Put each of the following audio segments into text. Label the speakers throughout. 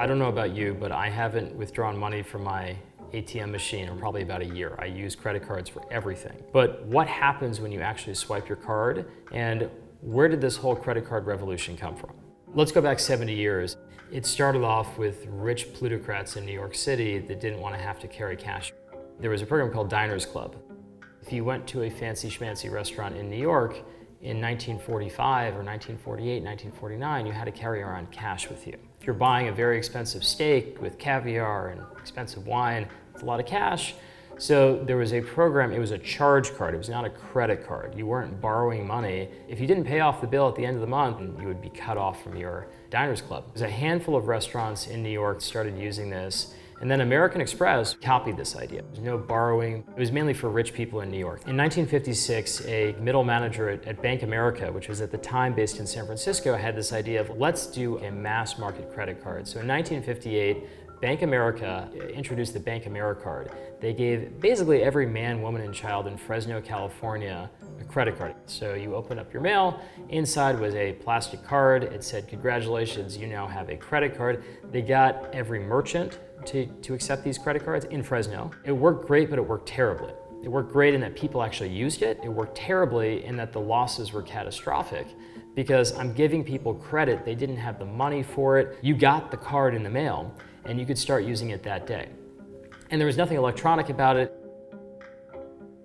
Speaker 1: I don't know about you, but I haven't withdrawn money from my ATM machine in probably about a year. I use credit cards for everything. But what happens when you actually swipe your card, and where did this whole credit card revolution come from? Let's go back 70 years. It started off with rich plutocrats in New York City that didn't want to have to carry cash. There was a program called Diners Club. If you went to a fancy schmancy restaurant in New York in 1945 or 1948, 1949, you had to carry around cash with you. If you're buying a very expensive steak with caviar and expensive wine, it's a lot of cash. So there was a program, it was a charge card, it was not a credit card. You weren't borrowing money. If you didn't pay off the bill at the end of the month, you would be cut off from your Diners Club. There's a handful of restaurants in New York that started using this, and then American Express copied this idea. There's no borrowing. It was mainly for rich people in New York. In 1956, a middle manager at Bank America, which was at the time based in San Francisco, had this idea of let's do a mass market credit card. So in 1958, Bank America introduced the Bank AmeriCard. They gave basically every man, woman, and child in Fresno, California, a credit card. So you open up your mail, inside was a plastic card. It said, congratulations, you now have a credit card. They got every merchant to accept these credit cards in Fresno. It worked great, but it worked terribly. It worked great in that people actually used it. It worked terribly in that the losses were catastrophic because I'm giving people credit. They didn't have the money for it. You got the card in the mail and you could start using it that day. And there was nothing electronic about it.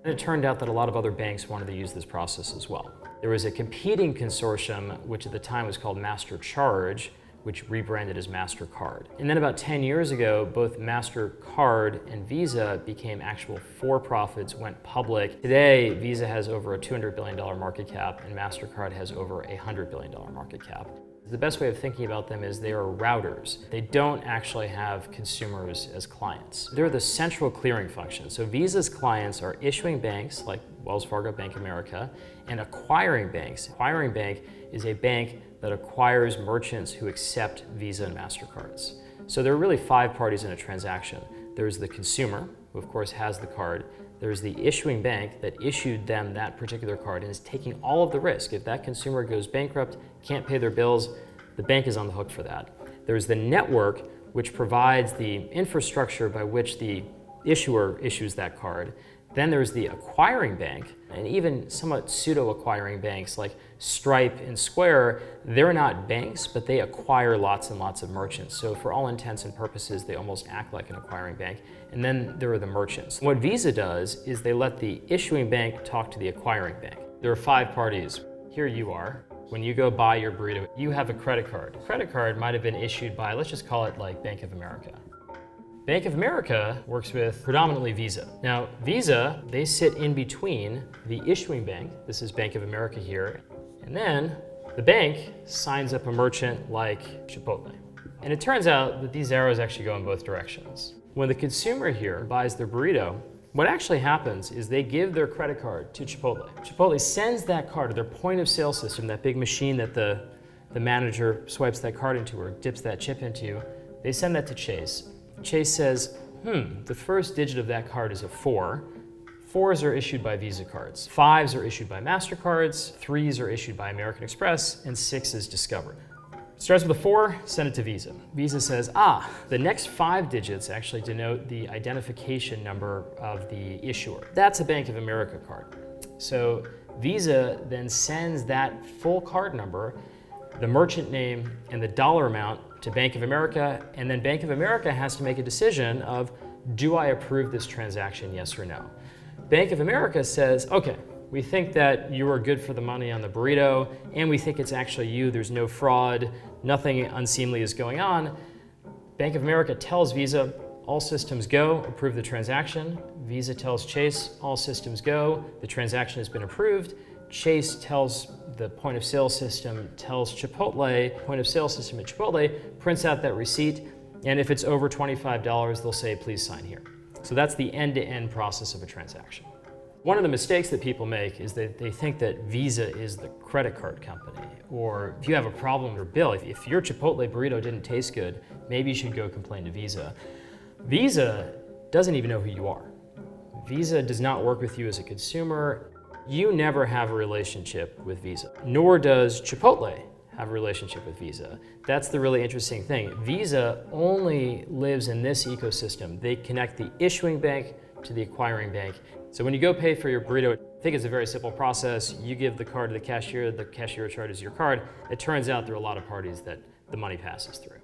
Speaker 1: And it turned out that a lot of other banks wanted to use this process as well. There was a competing consortium, which at the time was called MasterCharge, which rebranded as MasterCard. And then about 10 years ago, both MasterCard and Visa became actual for-profits, went public. Today, Visa has over a $200 billion market cap and MasterCard has over a $100 billion market cap. The best way of thinking about them is they are routers. They don't actually have consumers as clients. They're the central clearing function. So Visa's clients are issuing banks like Wells Fargo, Bank America, and acquiring banks. Acquiring bank is a bank that acquires merchants who accept Visa and MasterCards. So there are really 5 parties in a transaction. There's the consumer, who of course has the card. There's the issuing bank that issued them that particular card and is taking all of the risk. If that consumer goes bankrupt, can't pay their bills, the bank is on the hook for that. There's the network, which provides the infrastructure by which the issuer issues that card. Then there's the acquiring bank, and even somewhat pseudo-acquiring banks like Stripe and Square. They're not banks, but they acquire lots and lots of merchants. So for all intents and purposes, they almost act like an acquiring bank. And then there are the merchants. What Visa does is they let the issuing bank talk to the acquiring bank. There are 5 parties. Here you are. When you go buy your burrito, you have a credit card. A credit card might have been issued by, let's just call it like Bank of America. Bank of America works with predominantly Visa. Now, Visa, they sit in between the issuing bank, this is Bank of America here, and then the bank signs up a merchant like Chipotle. And it turns out that these arrows actually go in both directions. When the consumer here buys their burrito, what actually happens is they give their credit card to Chipotle. Chipotle sends that card to their point of sale system, that big machine that the manager swipes that card into or dips that chip into. They send that to Chase. Chase says, the first digit of that card is a 4. 4s are issued by Visa cards. 5s are issued by MasterCards. 3s are issued by American Express. And 6 is discovered. Starts with a 4, send it to Visa. Visa says, the next 5 digits actually denote the identification number of the issuer. That's a Bank of America card. So Visa then sends that full card number, the merchant name, and the dollar amount to Bank of America, and then Bank of America has to make a decision of, do I approve this transaction, yes or no? Bank of America says, okay, we think that you are good for the money on the burrito, and we think it's actually you, there's no fraud, nothing unseemly is going on. Bank of America tells Visa, all systems go, approve the transaction. Visa tells Chase, all systems go, the transaction has been approved. Chase tells the point of sale system, tells Chipotle, point of sale system at Chipotle, prints out that receipt, and if it's over $25, they'll say, please sign here. So that's the end-to-end process of a transaction. One of the mistakes that people make is that they think that Visa is the credit card company, or if you have a problem with your bill, if your Chipotle burrito didn't taste good, maybe you should go complain to Visa. Visa doesn't even know who you are. Visa does not work with you as a consumer. You never have a relationship with Visa, nor does Chipotle have a relationship with Visa. That's the really interesting thing. Visa only lives in this ecosystem. They connect the issuing bank to the acquiring bank. So when you go pay for your burrito, I think it's a very simple process. You give the card to the cashier charges your card. It turns out there are a lot of parties that the money passes through.